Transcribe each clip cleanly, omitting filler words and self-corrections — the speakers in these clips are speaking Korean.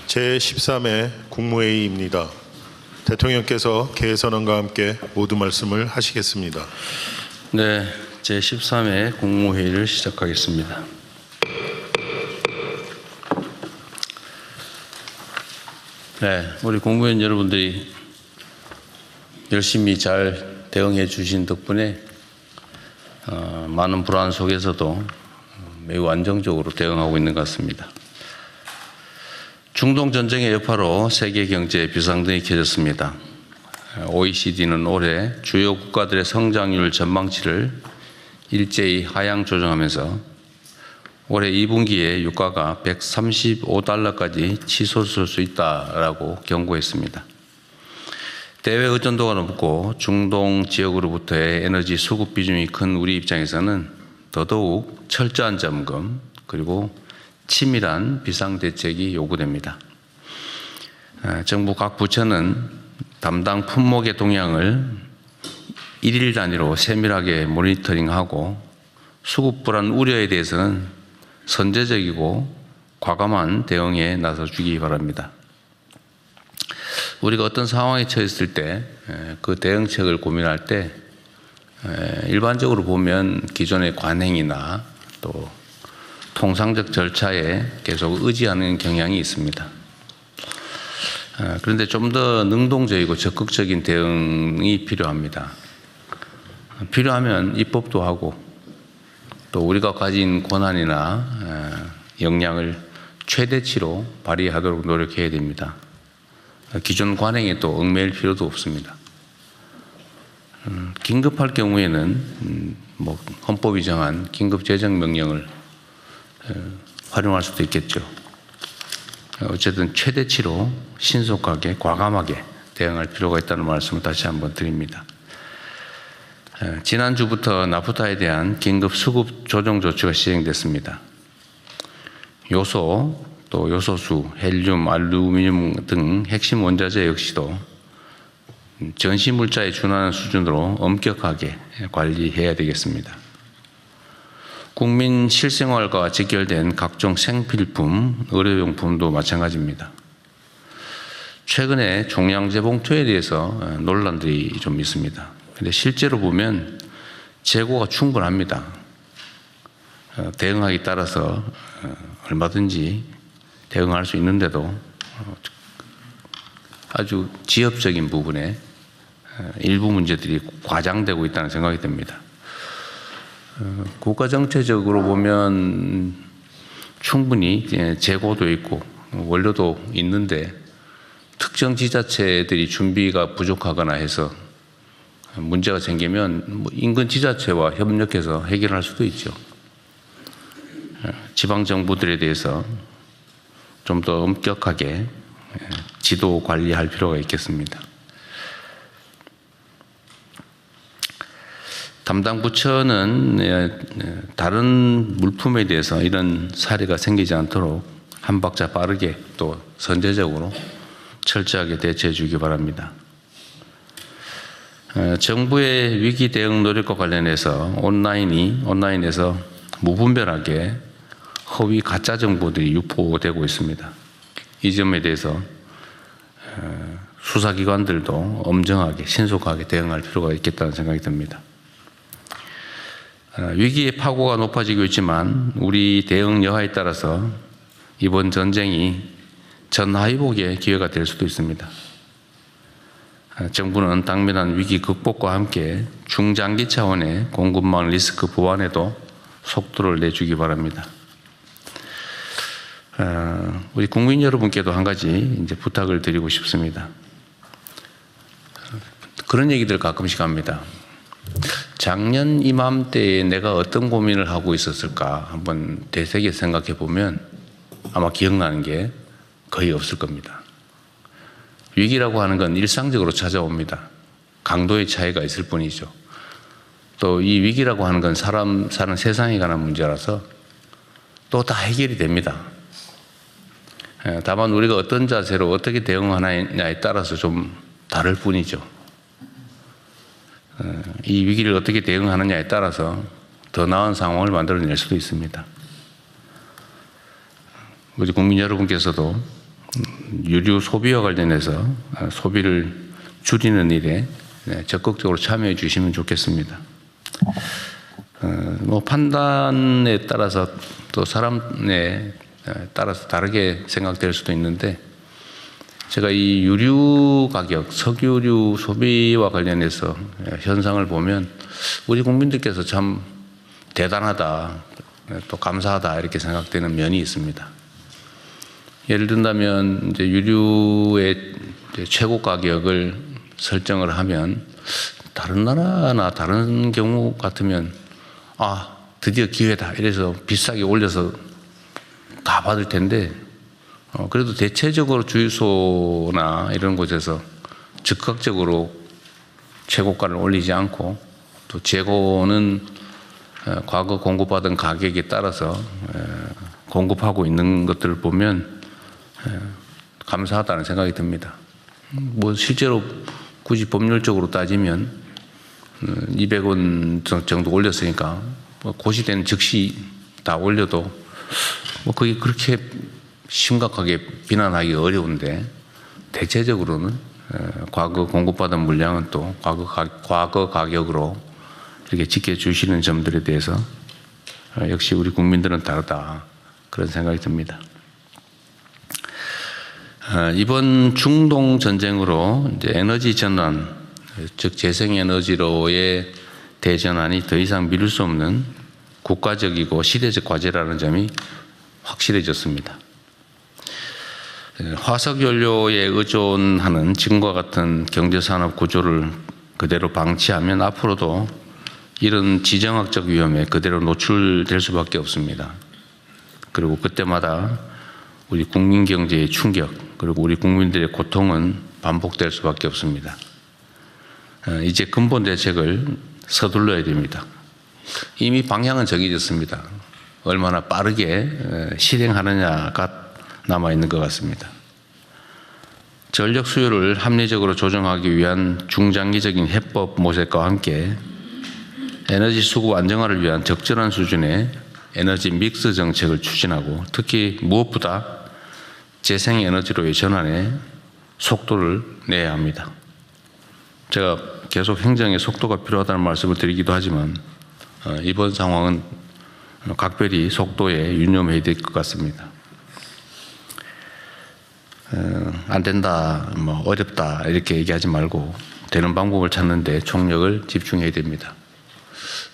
제13회 국무회의입니다. 대통령께서 개회선언과 함께 모두 말씀을 하시겠습니다. 네, 제13회 국무회의를 시작하겠습니다. 네, 우리 국무위원 여러분들이 열심히 잘 대응해 주신 덕분에 많은 불안 속에서도 매우 안정적으로 대응하고 있는 것 같습니다. 중동 전쟁의 여파로 세계 경제에 비상등이 켜졌습니다. OECD는 올해 주요 국가들의 성장률 전망치를 일제히 하향 조정하면서 올해 2분기에 유가가 135달러까지 치솟을 수 있다라고 경고했습니다. 대외 의존도가 높고 중동 지역으로부터의 에너지 수급 비중이 큰 우리 입장에서는 더더욱 철저한 점검 그리고 치밀한 비상대책이 요구됩니다. 정부 각 부처는 담당 품목의 동향을 일일 단위로 세밀하게 모니터링하고 수급 불안 우려에 대해서는 선제적이고 과감한 대응에 나서주기 바랍니다. 우리가 어떤 상황에 처했을 때 그 대응책을 고민할 때 일반적으로 보면 기존의 관행이나 또 통상적 절차에 계속 의지하는 경향이 있습니다. 그런데 좀 더 능동적이고 적극적인 대응이 필요합니다. 필요하면 입법도 하고 또 우리가 가진 권한이나 역량을 최대치로 발휘하도록 노력해야 됩니다. 기존 관행에 또 얽매일 필요도 없습니다. 긴급할 경우에는 헌법이 정한 긴급재정명령을 활용할 수도 있겠죠. 어쨌든 최대치로 신속하게 과감하게 대응할 필요가 있다는 말씀을 다시 한번 드립니다. 지난주부터 나프타에 대한 긴급 수급 조정 조치가 시행됐습니다. 요소, 또 요소수, 헬륨, 알루미늄 등 핵심 원자재 역시도 전시물자에 준하는 수준으로 엄격하게 관리해야 되겠습니다. 국민 실생활과 직결된 각종 생필품, 의료용품도 마찬가지입니다. 최근에 종량제 봉투에 대해서 논란들이 좀 있습니다. 그런데 실제로 보면 재고가 충분합니다. 대응하기 따라서 얼마든지 대응할 수 있는데도 아주 지엽적인 부분에 일부 문제들이 과장되고 있다는 생각이 듭니다. 국가 정책적으로 보면 충분히 재고도 있고 원료도 있는데 특정 지자체들이 준비가 부족하거나 해서 문제가 생기면 인근 지자체와 협력해서 해결할 수도 있죠. 지방 정부들에 대해서 좀 더 엄격하게 지도 관리할 필요가 있겠습니다. 담당 부처는 다른 물품에 대해서 이런 사례가 생기지 않도록 한 박자 빠르게 또 선제적으로 철저하게 대처해 주기 바랍니다. 정부의 위기 대응 노력과 관련해서 온라인에서 무분별하게 허위 가짜 정보들이 유포되고 있습니다. 이 점에 대해서 수사기관들도 엄정하게 신속하게 대응할 필요가 있겠다는 생각이 듭니다. 위기의 파고가 높아지고 있지만 우리 대응 여하에 따라서 이번 전쟁이 전하위복의 기회가 될 수도 있습니다. 정부는 당면한 위기 극복과 함께 중장기 차원의 공급망 리스크 보완에도 속도를 내주기 바랍니다. 우리 국민 여러분께도 한 가지 이제 부탁을 드리고 싶습니다. 그런 얘기들 가끔씩 합니다. 작년 이맘때에 내가 어떤 고민을 하고 있었을까 한번 되새겨 생각해 보면 아마 기억나는 게 거의 없을 겁니다. 위기라고 하는 건 일상적으로 찾아옵니다. 강도의 차이가 있을 뿐이죠. 또 이 위기라고 하는 건 사람 사는 세상에 관한 문제라서 또 다 해결이 됩니다. 다만 우리가 어떤 자세로 어떻게 대응하느냐에 따라서 좀 다를 뿐이죠. 이 위기를 어떻게 대응하느냐에 따라서 더 나은 상황을 만들어낼 수도 있습니다. 우리 국민 여러분께서도 유류 소비와 관련해서 소비를 줄이는 일에 적극적으로 참여해 주시면 좋겠습니다. 뭐 판단에 따라서 또 사람에 따라서 다르게 생각될 수도 있는데, 제가 이 유류 가격, 석유류 소비와 관련해서 현상을 보면 우리 국민들께서 참 대단하다, 또 감사하다 이렇게 생각되는 면이 있습니다. 예를 든다면 이제 유류의 이제 최고 가격을 설정을 하면 다른 나라나 다른 경우 같으면 드디어 기회다 이래서 비싸게 올려서 다 받을 텐데, 그래도 대체적으로 주유소나 이런 곳에서 즉각적으로 최고가를 올리지 않고 또 재고는 과거 공급받은 가격에 따라서 공급하고 있는 것들을 보면 감사하다는 생각이 듭니다. 뭐 실제로 굳이 법률적으로 따지면 200원 정도 올렸으니까 고시되는 즉시 다 올려도 뭐 그게 그렇게 심각하게 비난하기 어려운데, 대체적으로는 과거 공급받은 물량은 또 과거 가격으로 이렇게 지켜주시는 점들에 대해서 역시 우리 국민들은 다르다, 그런 생각이 듭니다. 이번 중동 전쟁으로 이제 에너지 전환, 즉 재생에너지로의 대전환이 더 이상 미룰 수 없는 국가적이고 시대적 과제라는 점이 확실해졌습니다. 화석연료에 의존하는 지금과 같은 경제산업 구조를 그대로 방치하면 앞으로도 이런 지정학적 위험에 그대로 노출될 수밖에 없습니다. 그리고 그때마다 우리 국민 경제의 충격, 그리고 우리 국민들의 고통은 반복될 수밖에 없습니다. 이제 근본 대책을 서둘러야 됩니다. 이미 방향은 정해졌습니다. 얼마나 빠르게 실행하느냐가 남아있는 것 같습니다. 전력 수요를 합리적으로 조정하기 위한 중장기적인 해법 모색과 함께 에너지 수급 안정화를 위한 적절한 수준의 에너지 믹스 정책을 추진하고, 특히 무엇보다 재생에너지로의 전환에 속도를 내야 합니다. 제가 계속 행정의 속도가 필요하다는 말씀을 드리기도 하지만 이번 상황은 각별히 속도에 유념해야 될 것 같습니다. 안 된다, 뭐 어렵다 이렇게 얘기하지 말고 되는 방법을 찾는데 총력을 집중해야 됩니다.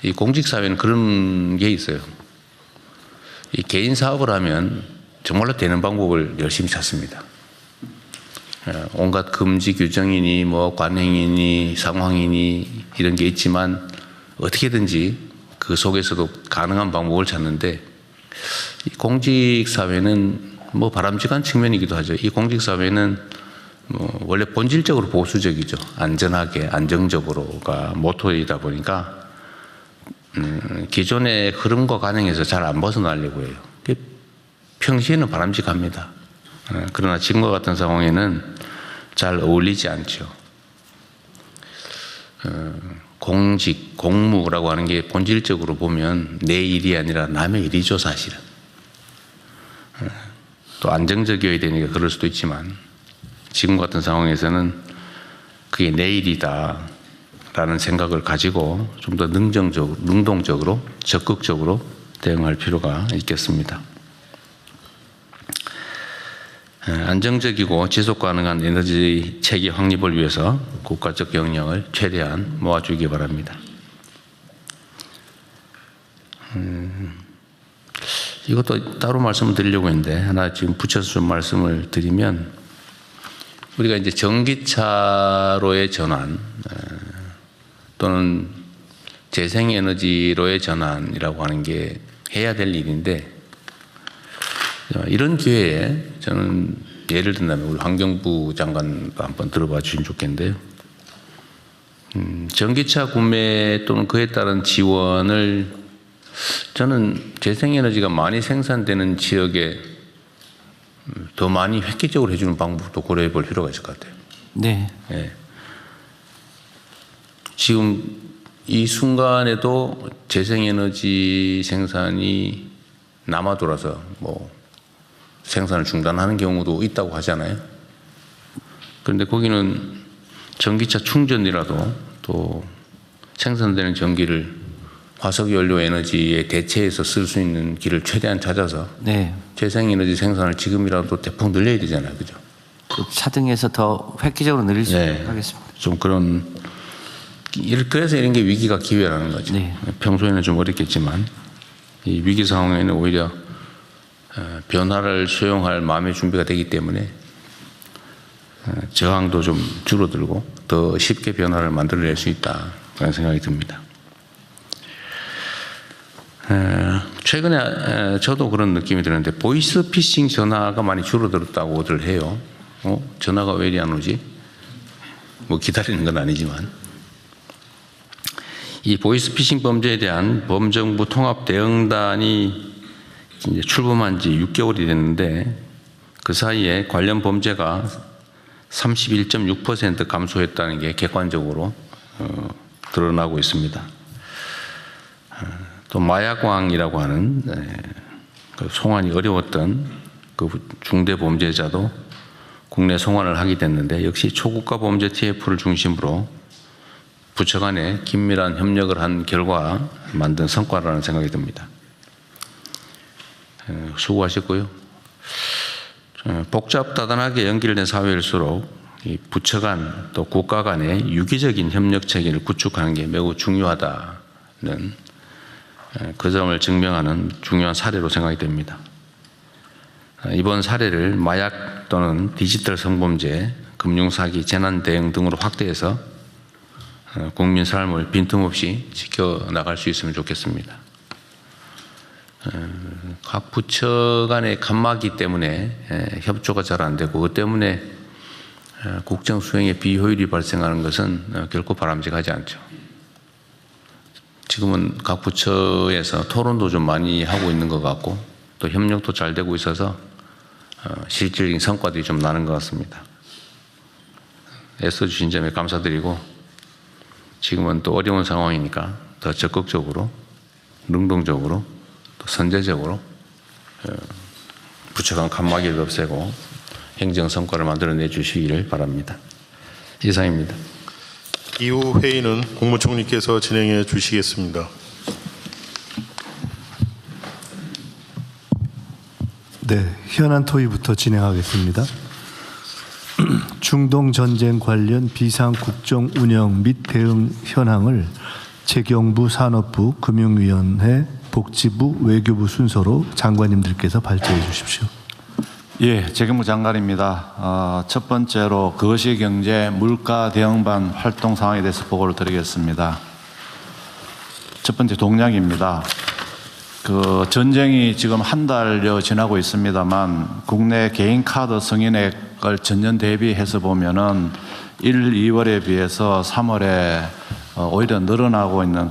이 공직사회는 그런 게 있어요. 이 개인 사업을 하면 정말로 되는 방법을 열심히 찾습니다. 온갖 금지 규정이니 뭐 관행이니 상황이니 이런 게 있지만 어떻게든지 그 속에서도 가능한 방법을 찾는데, 이 공직사회는 뭐 바람직한 측면이기도 하죠. 이 공직사회는 뭐 원래 본질적으로 보수적이죠. 안전하게 안정적으로가 모토이다 보니까 기존의 흐름과 관행에서 잘 안 벗어나려고 해요. 평시에는 바람직합니다. 그러나 지금과 같은 상황에는 잘 어울리지 않죠. 공직, 공무라고 하는 게 본질적으로 보면 내 일이 아니라 남의 일이죠, 사실은. 또 안정적이어야 되니까 그럴 수도 있지만, 지금 같은 상황에서는 그게 내 일이다 라는 생각을 가지고 좀 더 능동적으로 적극적으로 대응할 필요가 있겠습니다. 안정적이고 지속 가능한 에너지 체계 확립을 위해서 국가적 역량을 최대한 모아주기 바랍니다. 이것도 따로 말씀을 드리려고 했는데 하나 지금 붙여서 좀 말씀을 드리면, 우리가 이제 전기차로의 전환 또는 재생에너지로의 전환이라고 하는 게 해야 될 일인데, 이런 기회에 저는 예를 든다면 우리 환경부 장관도 한번 들어봐 주시면 좋겠는데요. 전기차 구매 또는 그에 따른 지원을 저는 재생에너지가 많이 생산되는 지역에 더 많이 획기적으로 해주는 방법도 고려해 볼 필요가 있을 것 같아요. 네. 네. 지금 이 순간에도 재생에너지 생산이 남아 돌아서 뭐 생산을 중단하는 경우도 있다고 하잖아요. 그런데 거기는 전기차 충전이라도 또 생산되는 전기를 화석연료 에너지에 대체해서 쓸 수 있는 길을 최대한 찾아서 네. 재생에너지 생산을 지금이라도 대폭 늘려야 되잖아요. 그죠? 차등해서 더 획기적으로 늘릴 수 네. 있도록 하겠습니다. 좀 그래서 이런 게 위기가 기회라는 거죠. 네. 평소에는 좀 어렵겠지만 이 위기 상황에는 오히려 변화를 수용할 마음의 준비가 되기 때문에 저항도 좀 줄어들고 더 쉽게 변화를 만들어낼 수 있다 그런 생각이 듭니다. 최근에 저도 그런 느낌이 드는데 보이스 피싱 전화가 많이 줄어들었다고들 해요. 전화가 왜 이리 안 오지? 뭐 기다리는 건 아니지만 이 보이스 피싱 범죄에 대한 범정부 통합 대응단이 이제 출범한 지 6개월이 됐는데 그 사이에 관련 범죄가 31.6% 감소했다는 게 객관적으로 드러나고 있습니다. 또 마약왕이라고 하는 그 송환이 어려웠던 그 중대 범죄자도 국내 송환을 하게 됐는데 역시 초국가 범죄 TF를 중심으로 부처 간에 긴밀한 협력을 한 결과 만든 성과라는 생각이 듭니다. 수고하셨고요. 복잡다단하게 연결된 사회일수록 이 부처 간 또 국가 간의 유기적인 협력 체계를 구축하는 게 매우 중요하다는 그 점을 증명하는 중요한 사례로 생각이 됩니다. 이번 사례를 마약 또는 디지털 성범죄, 금융사기, 재난대응 등으로 확대해서 국민 삶을 빈틈없이 지켜나갈 수 있으면 좋겠습니다. 각 부처 간의 간막이 때문에 협조가 잘 안 되고 그것 때문에 국정 수행에 비효율이 발생하는 것은 결코 바람직하지 않죠. 지금은 각 부처에서 토론도 좀 많이 하고 있는 것 같고 또 협력도 잘 되고 있어서 실질적인 성과들이 좀 나는 것 같습니다. 애써주신 점에 감사드리고 지금은 또 어려운 상황이니까 더 적극적으로 능동적으로 또 선제적으로 부처 간 간막이를 없애고 행정 성과를 만들어내 주시기를 바랍니다. 이상입니다. 이후 회의는 국무총리께서 진행해 주시겠습니다. 네, 현안 토의부터 진행하겠습니다. 중동 전쟁 관련 비상 국정 운영 및 대응 현황을 재경부 산업부 금융위원회 복지부 외교부 순서로 장관님들께서 발제해 주십시오. 예, 재경부 장관입니다. 첫 번째로 거시경제 물가 대응반 활동 상황에 대해서 보고를 드리겠습니다. 첫 번째 동향입니다. 그 전쟁이 지금 한 달여 지나고 있습니다만 국내 개인 카드 승인액을 전년 대비해서 보면은 1, 2월에 비해서 3월에 오히려 늘어나고 있는 그런